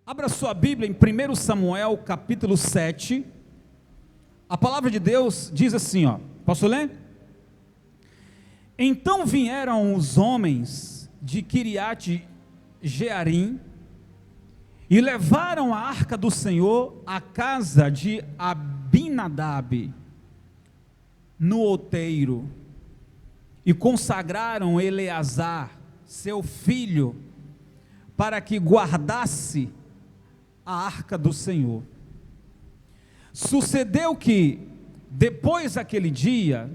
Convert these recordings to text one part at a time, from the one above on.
Abra sua Bíblia em 1 Samuel capítulo 7, a palavra de Deus diz assim, posso ler? Então vieram os homens de Quiriate Jearim e levaram a arca do Senhor à casa de Abinadab, no outeiro, e consagraram Eleazar, seu filho, para que guardasse a arca do Senhor. Sucedeu que, depois daquele dia,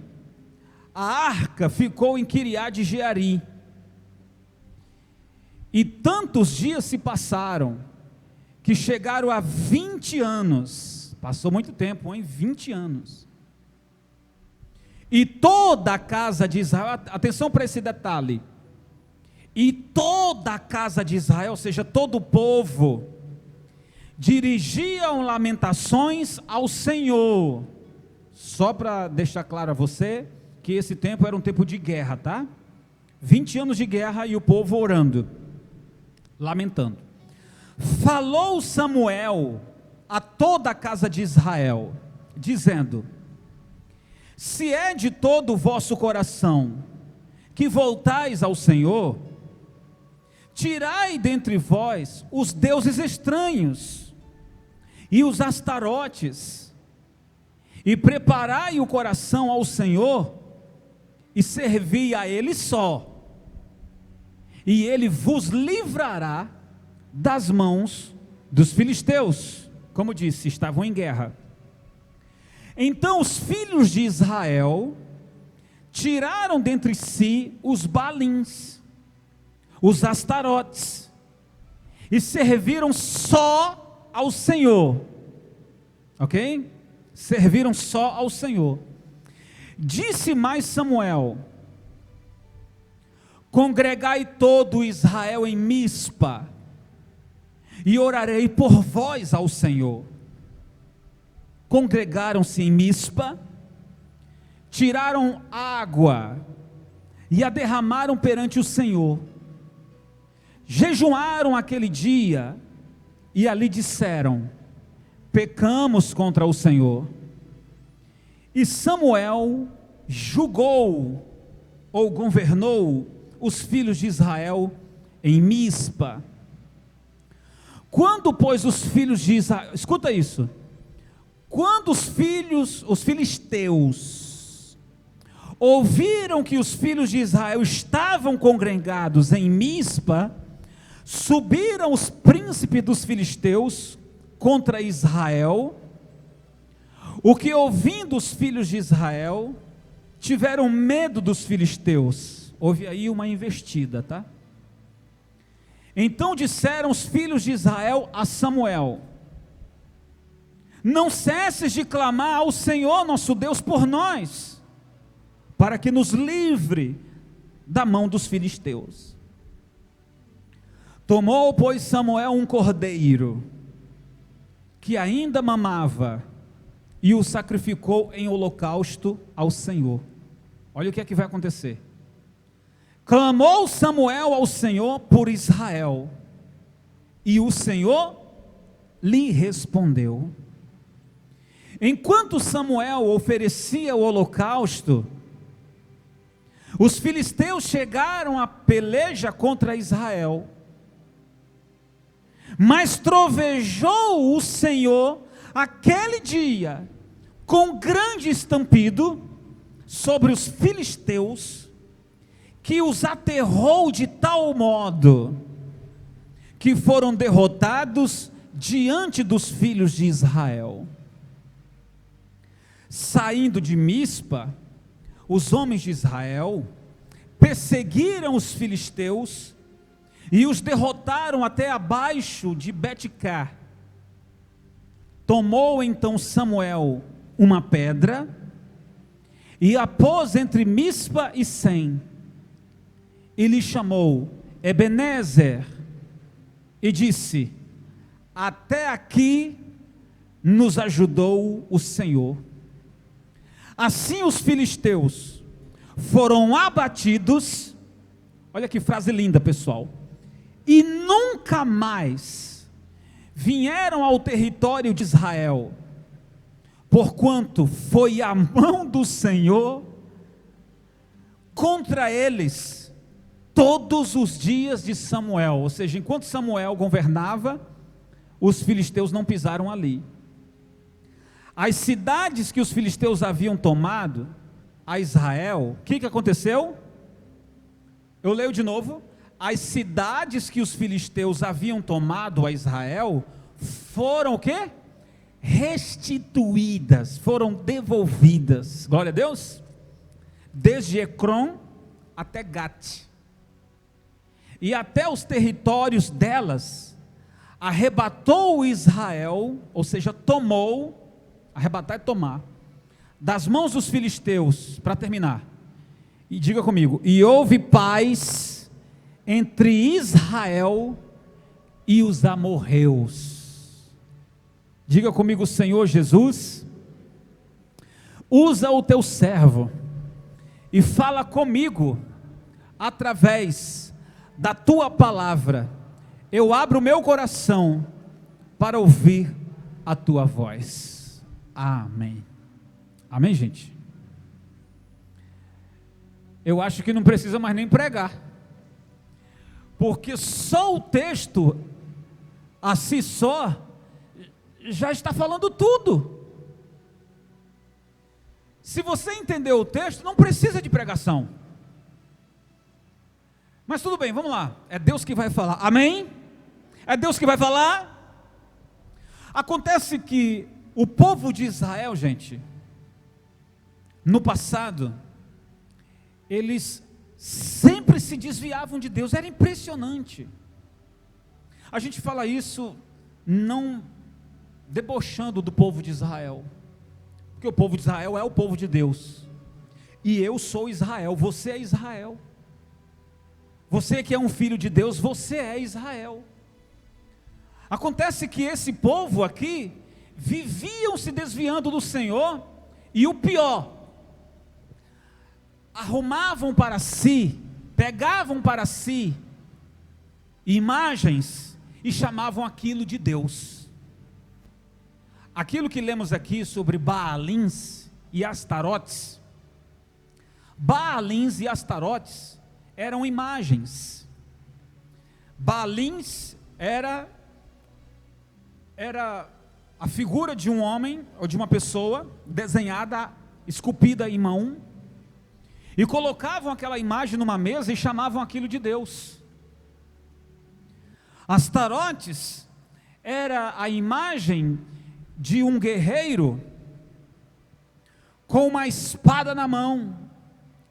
a arca ficou em Quiriate Jearim, e tantos dias se passaram, que chegaram a 20 anos, passou muito tempo, 20 anos, e toda a casa de Israel, atenção para esse detalhe, e toda a casa de Israel, ou seja, todo o povo, dirigiam lamentações ao Senhor. Só para deixar claro a você, que esse tempo era um tempo de guerra, tá? 20 anos de guerra e o povo orando, lamentando. Falou Samuel a toda a casa de Israel, dizendo: se é de todo o vosso coração que voltais ao Senhor, tirai dentre vós os deuses estranhos e os astarotes, e preparai o coração ao Senhor, e servi a Ele só, e Ele vos livrará das mãos dos filisteus. Como disse, estavam em guerra. Então os filhos de Israel tiraram dentre si os balins, os astarotes, e serviram só ao Senhor, ok? Serviram só ao Senhor. Disse mais Samuel: congregai todo Israel em Mispa, e orarei por vós ao Senhor. Congregaram-se em Mispa, tiraram água, e a derramaram perante o Senhor. Jejuaram aquele dia, e ali disseram: pecamos contra o Senhor. E Samuel julgou, ou governou, os filhos de Israel em Mispa. Quando, pois, os filhos de Israel, escuta isso, quando os filisteus ouviram que os filhos de Israel estavam congregados em Mispa, subiram os príncipes dos filisteus contra Israel, o que, ouvindo os filhos de Israel, tiveram medo dos filisteus. Houve aí uma investida, tá? Então disseram os filhos de Israel a Samuel: não cesses de clamar ao Senhor nosso Deus por nós, para que nos livre da mão dos filisteus. Tomou, pois, Samuel um cordeiro, que ainda mamava, e o sacrificou em holocausto ao Senhor. Olha o que é que vai acontecer. Clamou Samuel ao Senhor por Israel, e o Senhor lhe respondeu. Enquanto Samuel oferecia o holocausto, os filisteus chegaram à peleja contra Israel, mas trovejou o Senhor aquele dia com grande estampido sobre os filisteus, que os aterrou de tal modo que foram derrotados diante dos filhos de Israel. Saindo de Mispa, os homens de Israel perseguiram os filisteus e os derrotaram até abaixo de Betcá. Tomou então Samuel uma pedra e a pôs entre Mispa e Sem, e lhe chamou Ebenezer, e disse: até aqui nos ajudou o Senhor. Assim os filisteus foram abatidos. Olha que frase linda, pessoal. E nunca mais vieram ao território de Israel, porquanto foi a mão do Senhor contra eles todos os dias de Samuel. Ou seja, enquanto Samuel governava, os filisteus não pisaram ali. As cidades que os filisteus haviam tomado a Israel, o que aconteceu? Eu leio de novo. As cidades que os filisteus haviam tomado a Israel foram o quê? Restituídas, foram devolvidas. Glória a Deus. Desde Ecrom até Gate, e até os territórios delas, arrebatou Israel, ou seja, tomou, arrebatar é tomar, das mãos dos filisteus, para terminar, e diga comigo, e houve paz entre Israel e os amorreus. Diga comigo, Senhor Jesus, usa o teu servo, e fala comigo, através da tua palavra. Eu abro o meu coração para ouvir a tua voz. Amém. Amém, gente? Eu acho que não precisa mais nem pregar, porque só o texto, a si só, já está falando tudo. Se você entendeu o texto, não precisa de pregação. Mas tudo bem, vamos lá. É Deus que vai falar. Amém? É Deus que vai falar. Acontece que o povo de Israel, gente, no passado, eles sempre se desviavam de Deus. Era impressionante. A gente fala isso não debochando do povo de Israel, porque o povo de Israel é o povo de Deus, e eu sou Israel, você é Israel, você que é um filho de Deus, você é Israel. Acontece que esse povo aqui, viviam se desviando do Senhor, e o pior, arrumavam para si, pegavam para si, imagens, e chamavam aquilo de Deus. Aquilo que lemos aqui sobre Baalins e Astarotes, Baalins e Astarotes eram imagens. Baalins era a figura de um homem ou de uma pessoa desenhada, esculpida em mão, e colocavam aquela imagem numa mesa e chamavam aquilo de Deus. Astarotes era a imagem de um guerreiro com uma espada na mão,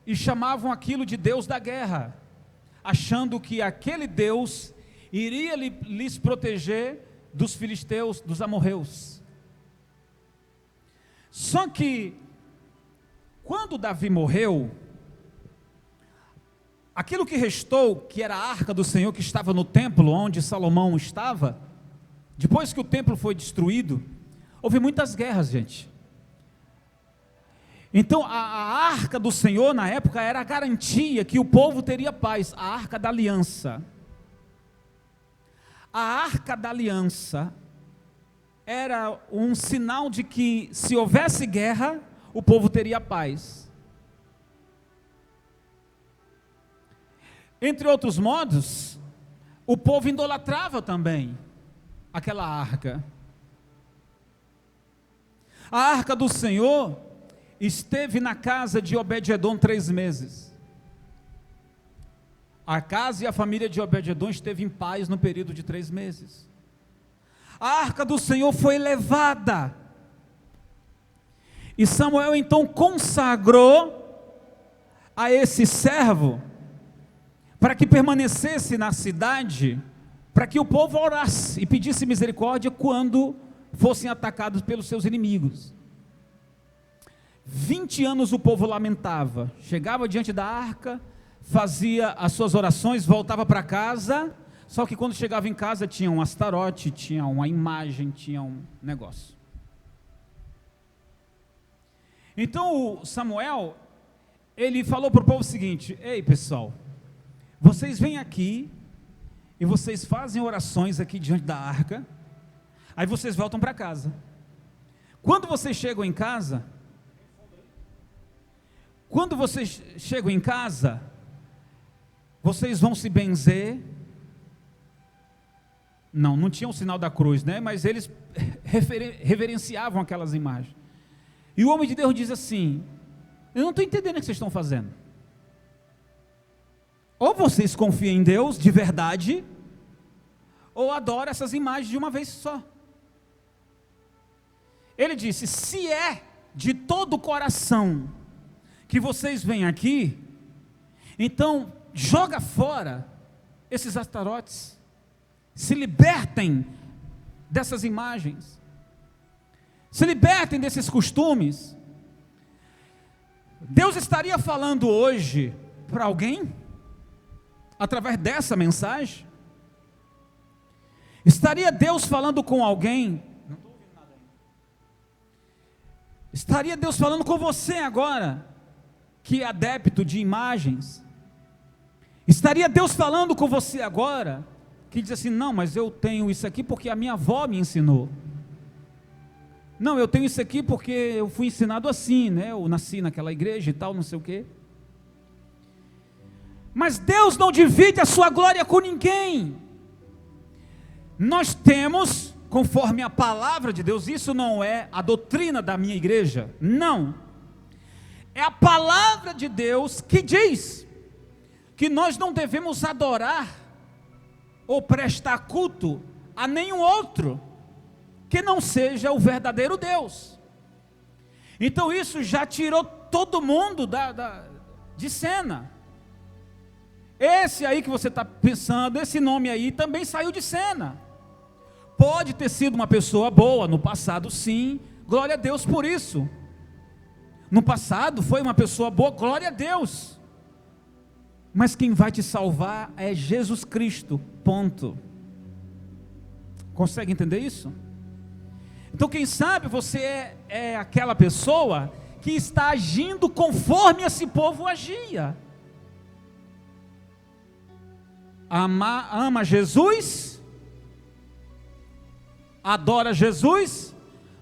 e chamavam aquilo de Deus da guerra, achando que aquele Deus iria lhes proteger dos filisteus, dos amorreus. Só que quando Davi morreu, aquilo que restou, que era a arca do Senhor, que estava no templo onde Salomão estava, depois que o templo foi destruído, houve muitas guerras, gente. Então a arca do Senhor na época era a garantia que o povo teria paz, a arca da aliança. A arca da aliança era um sinal de que se houvesse guerra, o povo teria paz. Entre outros modos, o povo idolatrava também aquela arca. A arca do Senhor esteve na casa de Obed-edom 3 meses. A casa e a família de Obed-edom esteve em paz no período de 3 meses. A arca do Senhor foi levada, e Samuel então consagrou a esse servo, para que permanecesse na cidade, para que o povo orasse e pedisse misericórdia quando fossem atacados pelos seus inimigos. 20 anos o povo lamentava, chegava diante da arca, fazia as suas orações, voltava para casa, só que quando chegava em casa tinha um Astarote, tinha uma imagem, tinha um negócio. Então o Samuel, ele falou para o povo o seguinte: ei pessoal, vocês vêm aqui, e vocês fazem orações aqui diante da arca, Aí vocês voltam para casa. Quando vocês chegam em casa, vocês vão se benzer. Não tinha o sinal da cruz, né? Mas eles reverenciavam aquelas imagens. E o homem de Deus diz assim: eu não estou entendendo o que vocês estão fazendo. Ou vocês confiam em Deus de verdade, ou adoram essas imagens de uma vez só. Ele disse: se é de todo o coração que vocês vêm aqui, então joga fora esses astarotes, se libertem dessas imagens, se libertem desses costumes. Deus estaria falando hoje para alguém, através dessa mensagem? Estaria Deus falando com alguém? Não estou ouvindo nada ainda. Estaria Deus falando com você agora, que é adepto de imagens? Estaria Deus falando com você agora, que diz assim: não, mas eu tenho isso aqui porque a minha avó me ensinou. Não, eu tenho isso aqui porque eu fui ensinado assim, né? Eu nasci naquela igreja e tal, não sei o quê. Mas Deus não divide a sua glória com ninguém. Nós temos, conforme a palavra de Deus, isso não é a doutrina da minha igreja, não. É a palavra de Deus que diz que nós não devemos adorar ou prestar culto a nenhum outro que não seja o verdadeiro Deus. Então isso já tirou todo mundo de cena. Esse aí que você está pensando, esse nome aí também saiu de cena. Pode ter sido uma pessoa boa no passado, sim, glória a Deus por isso. No passado foi uma pessoa boa, glória a Deus. Mas quem vai te salvar é Jesus Cristo, ponto. Consegue entender isso? Então quem sabe você é aquela pessoa que está agindo conforme esse povo agia. Ama Jesus, adora Jesus,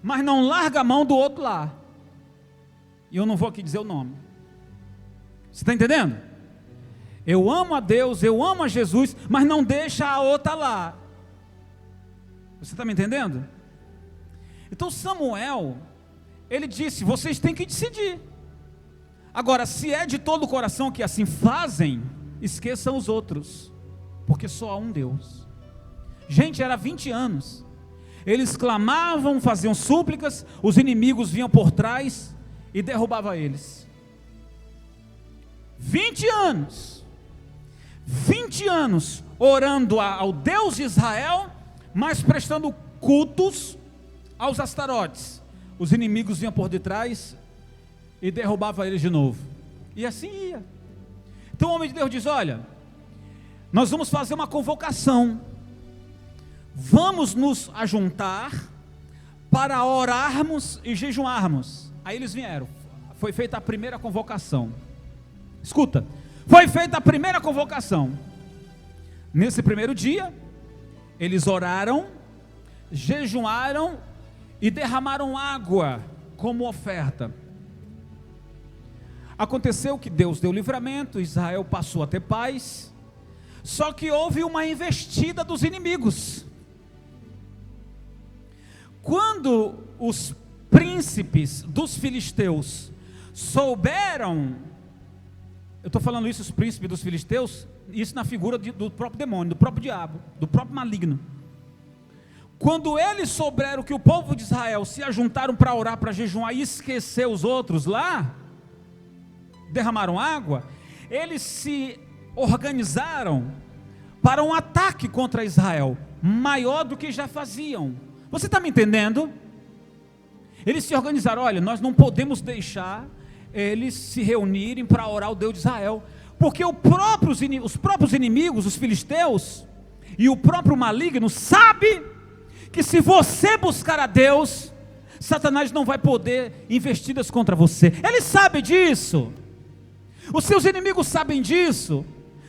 mas não larga a mão do outro lá. E eu não vou aqui dizer o nome. Você está entendendo? Eu amo a Deus, eu amo a Jesus, mas não deixa a outra lá. Você está me entendendo? Então Samuel, ele disse: vocês têm que decidir. Agora, se é de todo o coração que assim fazem, esqueçam os outros, porque só há um Deus. Gente, era 20 anos. Eles clamavam, faziam súplicas, os inimigos vinham por trás e derrubavam eles. 20 anos. 20 anos orando ao Deus de Israel, mas prestando cultos aos astarotes. Os inimigos vinham por detrás e derrubavam eles de novo. E assim ia. Então o homem de Deus diz: olha, nós vamos fazer uma convocação, vamos nos ajuntar para orarmos e jejuarmos. Aí eles vieram, foi feita a primeira convocação. Escuta, foi feita a primeira convocação. Nesse primeiro dia, eles oraram, jejuaram e derramaram água como oferta. Aconteceu que Deus deu livramento, Israel passou a ter paz. Só que houve uma investida dos inimigos. Quando os príncipes dos filisteus souberam, eu estou falando isso, os príncipes dos filisteus, isso na figura do próprio demônio, do próprio diabo, do próprio maligno. Quando eles souberam que o povo de Israel se ajuntaram para orar, para jejuar e esquecer os outros lá, derramaram água, eles se organizaram para um ataque contra Israel, maior do que já faziam. Você está me entendendo? Eles se organizaram: olha, nós não podemos deixar eles se reunirem para orar ao Deus de Israel, porque os próprios inimigos, os filisteus, e o próprio maligno, sabe que se você buscar a Deus, Satanás não vai poder investidas contra você. Ele sabe disso. Os seus inimigos sabem disso.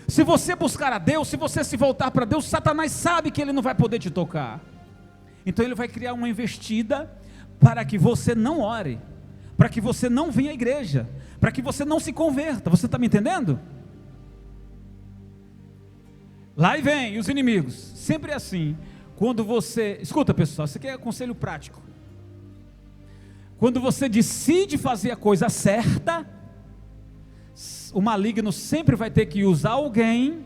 Se você buscar a Deus, se você se voltar para Deus, Satanás sabe que ele não vai poder te tocar. Então ele vai criar uma investida para que você não ore, para que você não venha à igreja, para que você não se converta. Você está me entendendo? Lá e vem os inimigos, sempre assim. Quando você, escuta pessoal, isso aqui é conselho prático. Quando você decide fazer a coisa certa, o maligno sempre vai ter que usar alguém,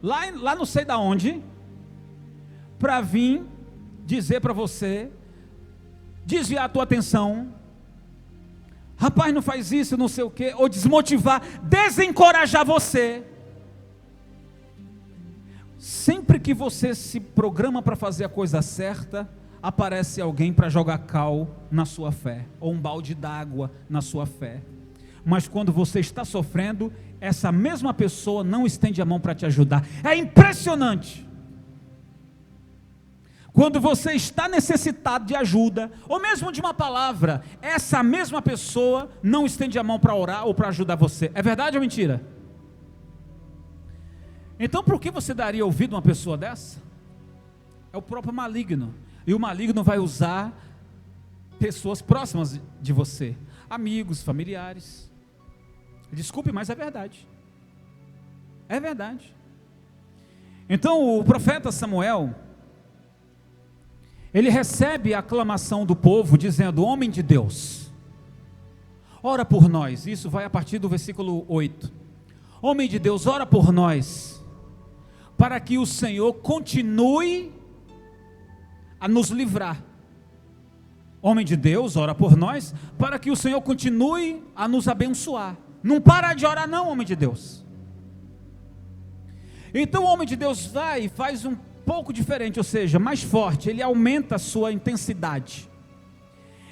lá não sei da onde, para vir dizer para você, desviar a tua atenção, rapaz, não faz isso, não sei o quê, ou desmotivar, desencorajar você. Sempre que você se programa para fazer a coisa certa, aparece alguém para jogar cal na sua fé, ou um balde d'água na sua fé. Mas quando você está sofrendo, essa mesma pessoa não estende a mão para te ajudar. É impressionante. Quando você está necessitado de ajuda, ou mesmo de uma palavra, essa mesma pessoa não estende a mão para orar ou para ajudar você. É verdade ou mentira? Então por que você daria ouvido a uma pessoa dessa? É o próprio maligno. E o maligno vai usar pessoas próximas de você, amigos, familiares. Desculpe, mas é verdade. É verdade. Então o profeta Samuel, ele recebe a aclamação do povo, dizendo: homem de Deus, ora por nós. Isso vai a partir do versículo 8. Homem de Deus, ora por nós, para que o Senhor continue a nos livrar. Homem de Deus, ora por nós, para que o Senhor continue a nos abençoar. Não para de orar não, homem de Deus. Então o homem de Deus vai e faz um pouco diferente, ou seja, mais forte. Ele aumenta a sua intensidade.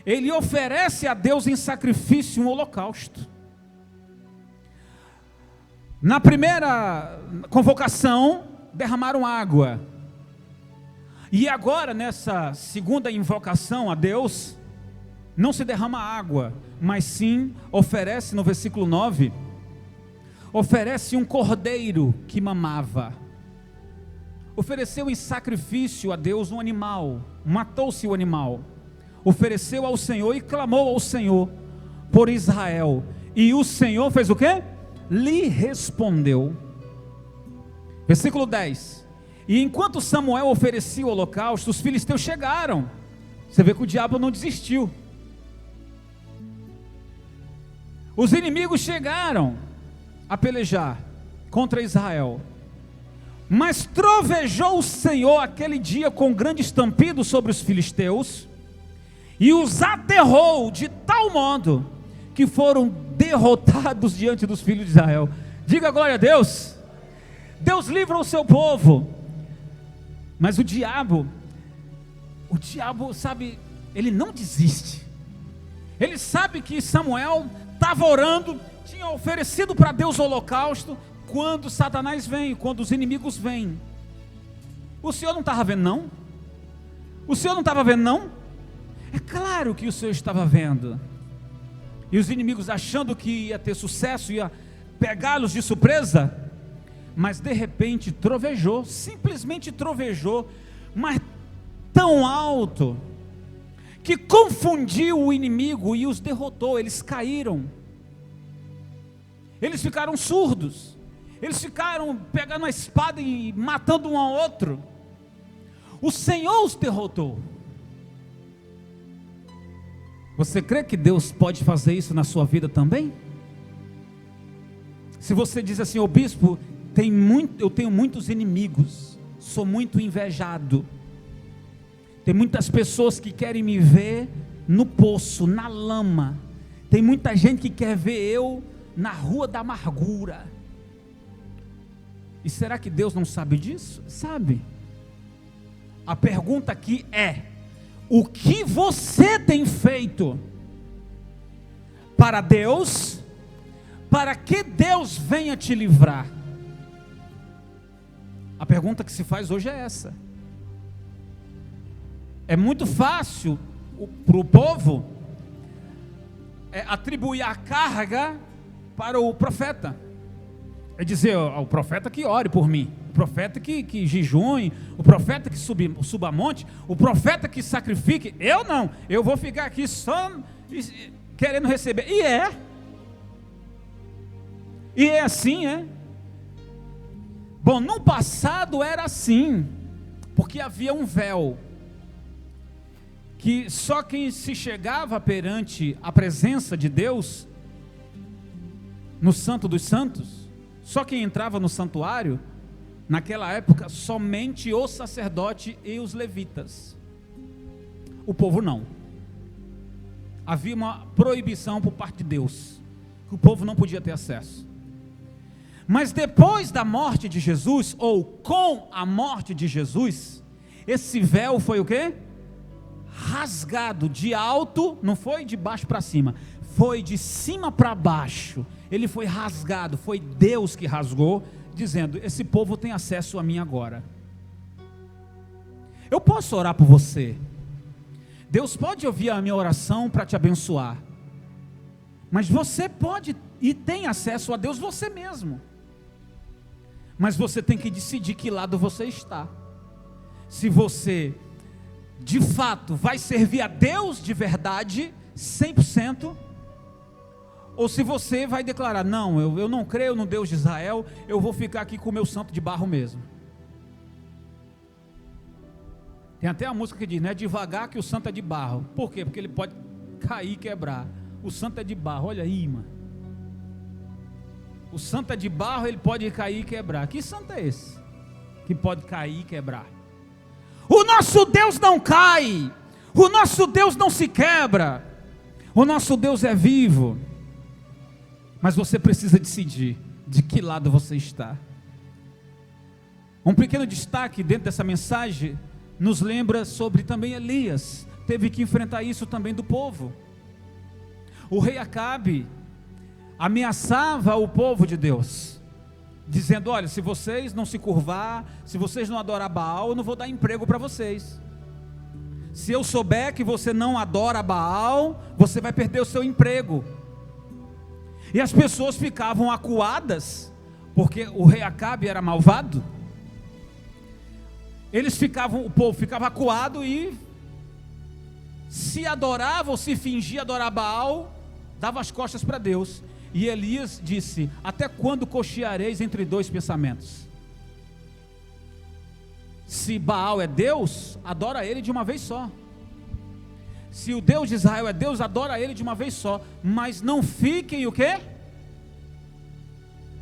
Ele oferece a Deus em sacrifício um holocausto. Na primeira convocação, derramaram água. E agora, nessa segunda invocação a Deus, não se derrama água, mas sim oferece, no versículo 9, oferece um cordeiro que mamava. Ofereceu em sacrifício a Deus um animal, matou-se o animal, ofereceu ao Senhor e clamou ao Senhor por Israel. E o Senhor fez o quê? Lhe respondeu. Versículo 10. E enquanto Samuel oferecia o holocausto, os filisteus chegaram. Você vê que o diabo não desistiu. Os inimigos chegaram a pelejar contra Israel. Mas trovejou o Senhor aquele dia com grande estampido sobre os filisteus, e os aterrou de tal modo que foram derrotados diante dos filhos de Israel. Diga glória a Deus. Deus livra o seu povo. Mas o diabo, sabe, ele não desiste. Ele sabe que Samuel estava orando, tinha oferecido para Deus o holocausto, quando Satanás vem, quando os inimigos vêm. O Senhor não estava vendo não? O Senhor não estava vendo não? É claro que o Senhor estava vendo. E os inimigos achando que ia ter sucesso, ia pegá-los de surpresa, mas de repente trovejou, simplesmente trovejou, mas tão alto, que confundiu o inimigo e os derrotou. Eles caíram, eles ficaram surdos, eles ficaram pegando a espada e matando um ao outro. O Senhor os derrotou. Você crê que Deus pode fazer isso na sua vida também? Se você diz assim: ô bispo, eu tenho muitos inimigos, sou muito invejado, tem muitas pessoas que querem me ver no poço, na lama, tem muita gente que quer ver eu na rua da amargura. E será que Deus não sabe disso? Sabe. A pergunta aqui é: o que você tem feito para Deus, para que Deus venha te livrar? A pergunta que se faz hoje é essa. É muito fácil para o povo atribuir a carga para o profeta. É dizer: o profeta que ore por mim. o profeta que jejune, o profeta que suba a monte, o profeta que sacrifique. Eu não, eu vou ficar aqui só querendo receber. E é assim, é. Bom, no passado era assim, porque havia um véu, que só quem se chegava perante a presença de Deus, no Santo dos Santos, só quem entrava no santuário, naquela época, somente o sacerdote e os levitas. O povo não. Havia uma proibição por parte de Deus, que o povo não podia ter acesso. Mas depois da morte de Jesus, ou com a morte de Jesus, esse véu foi o quê? Rasgado de alto, não foi de baixo para cima, foi de cima para baixo. Ele foi rasgado, foi Deus que rasgou, dizendo: esse povo tem acesso a mim agora. Eu posso orar por você, Deus pode ouvir a minha oração para te abençoar, mas você pode e tem acesso a Deus você mesmo. Mas você tem que decidir que lado você está. Se você de fato vai servir a Deus de verdade, 100%, ou se você vai declarar: não, eu não creio no Deus de Israel, eu vou ficar aqui com o meu santo de barro mesmo. Tem até a música que diz, né? Devagar que o santo é de barro. Por quê? Porque ele pode cair e quebrar. O santo é de barro, olha aí, mano. O santo é de barro, ele pode cair e quebrar. Que santo é esse? Que pode cair e quebrar. O nosso Deus não cai. O nosso Deus não se quebra. O nosso Deus é vivo. Mas você precisa decidir de que lado você está. Um pequeno destaque dentro dessa mensagem nos lembra sobre também Elias. Teve que enfrentar isso também do povo. O rei Acabe ameaçava o povo de Deus, dizendo: olha, se vocês não se curvar, se vocês não adorar Baal, eu não vou dar emprego para vocês. Se eu souber que você não adora Baal, você vai perder o seu emprego. E as pessoas ficavam acuadas, porque o rei Acabe era malvado. O povo ficava acuado e se adorava ou se fingia adorar Baal, dava as costas para Deus. E Elias disse: até quando cocheareis entre dois pensamentos? Se Baal é Deus, adora ele de uma vez só. Se o Deus de Israel é Deus, adora ele de uma vez só. Mas não fiquem o quê?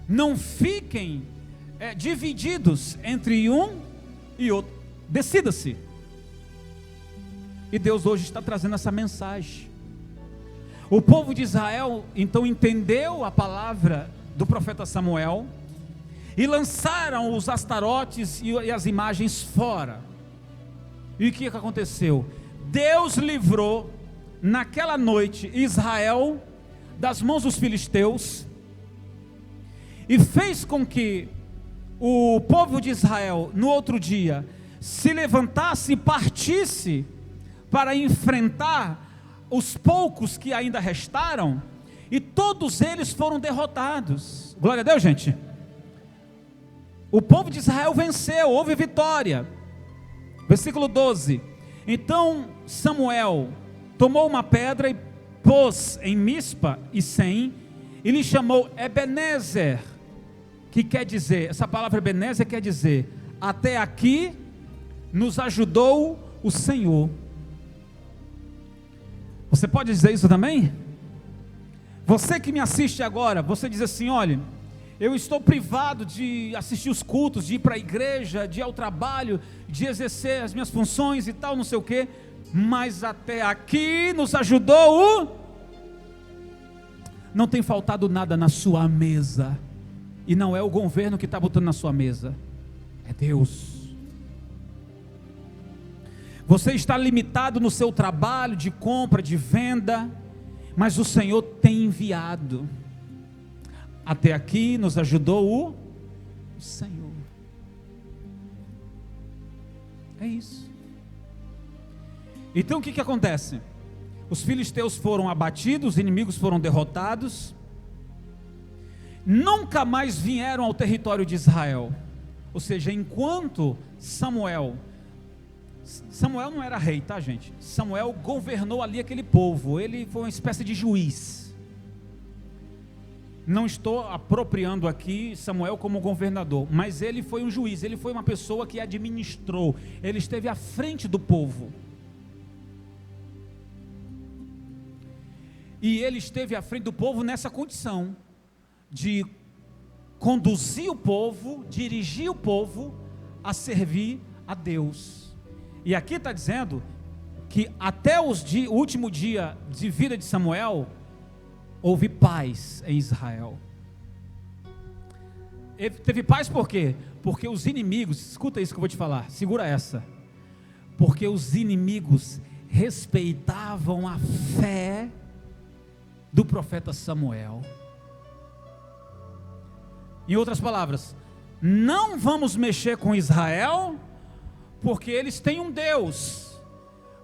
Não fiquem divididos entre um e outro. Decida-se. E Deus hoje está trazendo essa mensagem. O povo de Israel então entendeu a palavra do profeta Samuel e lançaram os astarotes e as imagens fora. E o que aconteceu? Deus livrou naquela noite Israel das mãos dos filisteus e fez com que o povo de Israel no outro dia se levantasse e partisse para enfrentar os poucos que ainda restaram, e todos eles foram derrotados. Glória a Deus, gente. O povo de Israel venceu, houve vitória. Versículo 12. Então Samuel tomou uma pedra e pôs em Mispa e Sem, e lhe chamou Ebenezer, que quer dizer, essa palavra Ebenezer quer dizer: até aqui nos ajudou o Senhor. Você pode dizer isso também? Você que me assiste agora, você diz assim: olha, eu estou privado de assistir os cultos, de ir para a igreja, de ir ao trabalho, de exercer as minhas funções e tal, não sei o quê, mas até aqui nos ajudou o... Não tem faltado nada na sua mesa, e não é o governo que está botando na sua mesa, é Deus. Você está limitado no seu trabalho de compra, de venda, mas o Senhor tem enviado. Até aqui nos ajudou o Senhor. É isso. Então o que acontece? Os filisteus foram abatidos, os inimigos foram derrotados, nunca mais vieram ao território de Israel. Ou seja, enquanto Samuel não era rei, tá, gente? Samuel governou ali aquele povo, ele foi uma espécie de juiz. Não estou apropriando aqui Samuel como governador, mas ele foi um juiz, ele foi uma pessoa que administrou, ele esteve à frente do povo. E ele esteve à frente do povo nessa condição de conduzir o povo, dirigir o povo a servir a Deus. E aqui está dizendo que até o último dia de vida de Samuel, houve paz em Israel. Teve paz por quê? Porque os inimigos, escuta isso que eu vou te falar, segura essa. Porque os inimigos respeitavam a fé do profeta Samuel. Em outras palavras, não vamos mexer com Israel, porque eles têm um Deus,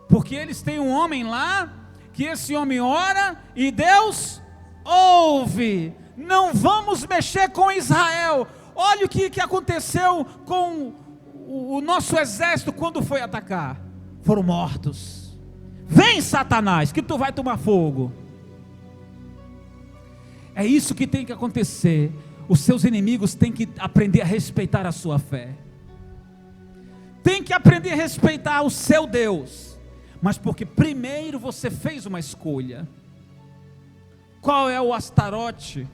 porque eles têm um homem lá, que esse homem ora e Deus ouve. Não vamos mexer com Israel. Olha o que aconteceu com o nosso exército quando foi atacar. Foram mortos. Vem, Satanás, que tu vai tomar fogo. É isso que tem que acontecer. Os seus inimigos têm que aprender a respeitar a sua fé. Tem que aprender a respeitar o seu Deus. Mas porque primeiro você fez uma escolha. Qual é o Astarote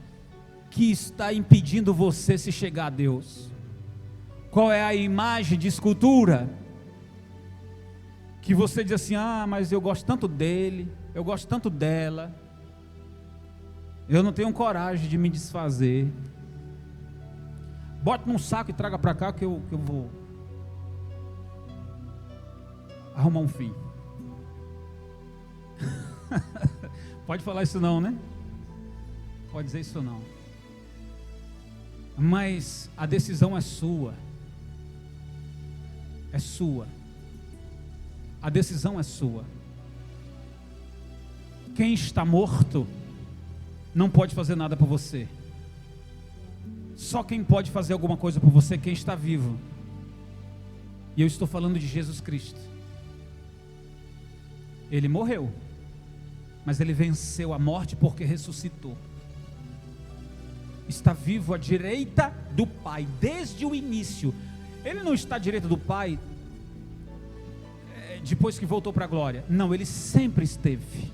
que está impedindo você se chegar a Deus? Qual é a imagem de escultura que você diz assim: ah, mas eu gosto tanto dele, eu gosto tanto dela, eu não tenho coragem de me desfazer. Bote num saco e traga para cá que eu vou arrumar um fim. Pode falar isso não, né? Pode dizer isso não. Mas a decisão é sua. É sua. A decisão é sua. Quem está morto não pode fazer nada por você. Só quem pode fazer alguma coisa por você é quem está vivo. E eu estou falando de Jesus Cristo. Ele morreu, mas ele venceu a morte porque ressuscitou. Está vivo à direita do Pai desde o início. Ele não está à direita do Pai depois que voltou para a glória. Não, ele sempre esteve.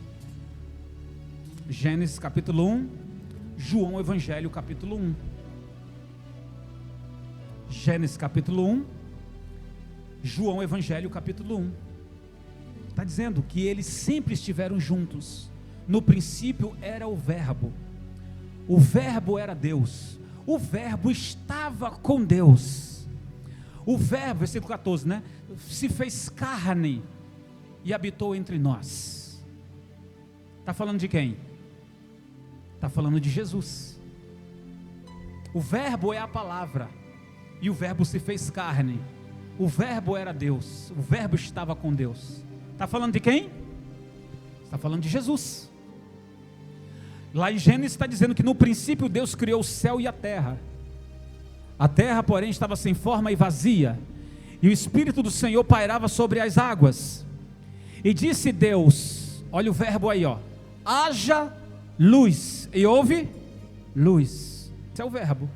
Gênesis capítulo 1, João Evangelho capítulo 1. Gênesis capítulo 1, João Evangelho capítulo 1. Está dizendo que eles sempre estiveram juntos. No princípio era o Verbo. O Verbo era Deus. O Verbo estava com Deus. O Verbo, versículo 14, né? Se fez carne e habitou entre nós. Está falando de quem? Está falando de Jesus. O Verbo é a palavra. E o Verbo se fez carne. O Verbo era Deus. O Verbo estava com Deus. Está falando de quem? Está falando de Jesus. Lá em Gênesis está dizendo que no princípio Deus criou o céu e a terra. A terra, porém, estava sem forma e vazia, e o Espírito do Senhor pairava sobre as águas. E disse Deus, olha o verbo aí, ó: haja luz. E houve luz. Esse é o verbo.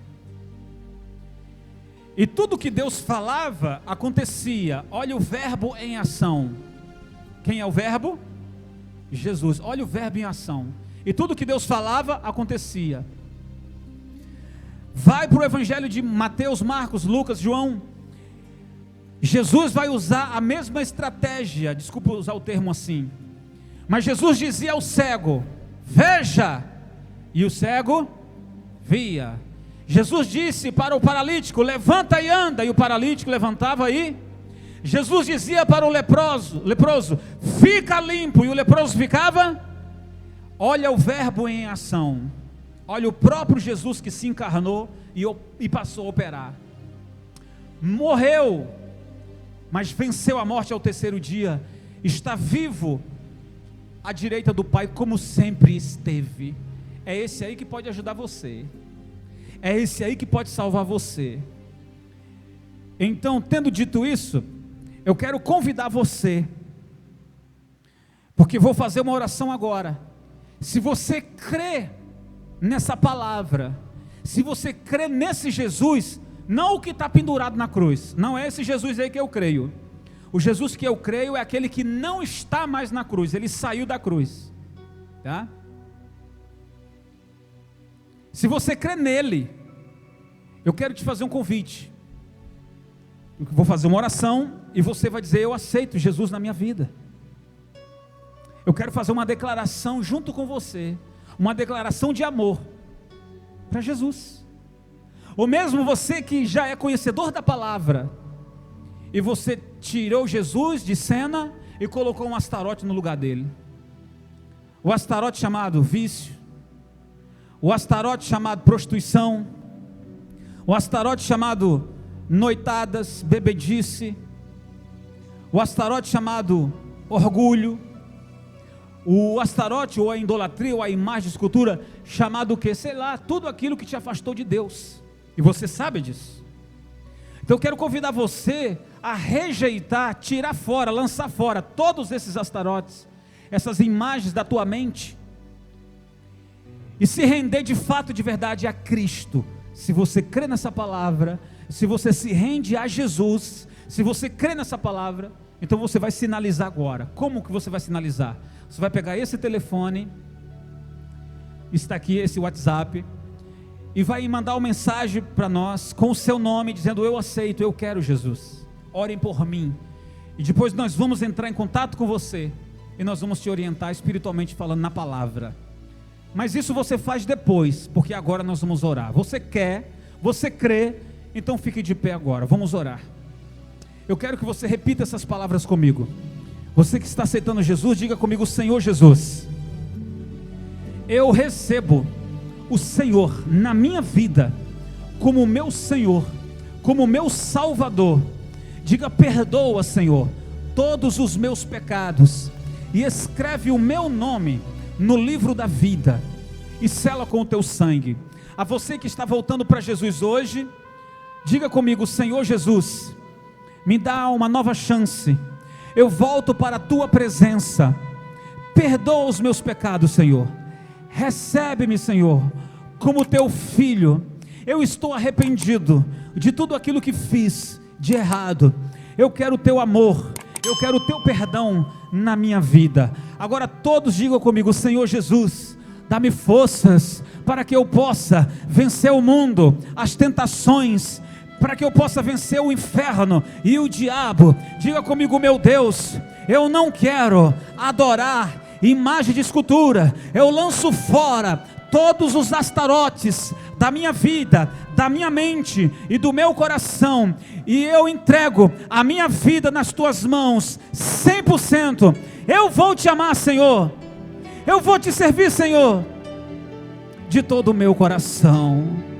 E tudo que Deus falava acontecia. Olha o verbo em ação. Quem é o verbo? Jesus. Olha o verbo em ação. E tudo que Deus falava acontecia. Vai para o Evangelho de Mateus, Marcos, Lucas, João. Jesus vai usar a mesma estratégia. Desculpa usar o termo assim, mas Jesus dizia ao cego: veja, e o cego via. Jesus disse para o paralítico: levanta e anda, e o paralítico levantava e... Jesus dizia para o leproso: fica limpo, e o leproso ficava... Olha o verbo em ação. Olha o próprio Jesus que se encarnou e passou a operar. Morreu, mas venceu a morte ao terceiro dia. Está vivo à direita do Pai, como sempre esteve. É esse aí que pode ajudar você. É esse aí que pode salvar você. Então, tendo dito isso, eu quero convidar você, porque vou fazer uma oração agora. Se você crê nessa palavra, se você crê nesse Jesus, não o que está pendurado na cruz, não é esse Jesus aí que eu creio. O Jesus que eu creio é aquele que não está mais na cruz, ele saiu da cruz, tá? Se você crê nele, eu quero te fazer um convite. Eu vou fazer uma oração e você vai dizer: eu aceito Jesus na minha vida. Eu quero fazer uma declaração junto com você, uma declaração de amor para Jesus. Ou mesmo você que já é conhecedor da palavra, e você tirou Jesus de cena e colocou um Astarote no lugar dele. O Astarote chamado vício, o Astarote chamado prostituição, o Astarote chamado noitadas, bebedice, o Astarote chamado orgulho, o Astarote ou a idolatria ou a imagem de escultura chamado o que? Sei lá, tudo aquilo que te afastou de Deus, e você sabe disso. Então eu quero convidar você a rejeitar, tirar fora, lançar fora todos esses Astarotes, essas imagens da tua mente, e se render de fato, de verdade a Cristo. Se você crê nessa palavra, se você se rende a Jesus, se você crê nessa palavra, então você vai sinalizar agora. Como que você vai sinalizar? Você vai pegar esse telefone, está aqui esse WhatsApp, e vai mandar uma mensagem para nós, com o seu nome, dizendo: eu aceito, eu quero Jesus, orem por mim. E depois nós vamos entrar em contato com você, e nós vamos te orientar espiritualmente falando na palavra. Mas isso você faz depois, porque agora nós vamos orar. Você quer, você crê, então fique de pé agora, vamos orar. Eu quero que você repita essas palavras comigo. Você que está aceitando Jesus, diga comigo: Senhor Jesus, eu recebo o Senhor na minha vida como meu Senhor, como meu Salvador. Diga: perdoa, Senhor, todos os meus pecados, e escreve o meu nome no livro da vida, e sela com o teu sangue. A você que está voltando para Jesus hoje, diga comigo: Senhor Jesus, me dá uma nova chance, eu volto para a tua presença, perdoa os meus pecados, Senhor, recebe-me, Senhor, como teu filho. Eu estou arrependido de tudo aquilo que fiz de errado, eu quero o teu amor, eu quero o teu perdão na minha vida. Agora todos digam comigo: Senhor Jesus, dá-me forças para que eu possa vencer o mundo, as tentações, para que eu possa vencer o inferno e o diabo. Diga comigo: meu Deus, eu não quero adorar imagem de escultura, eu lanço fora todos os astarotes da minha vida, da minha mente e do meu coração, e eu entrego a minha vida nas tuas mãos, 100%, eu vou te amar, Senhor, eu vou te servir, Senhor, de todo o meu coração.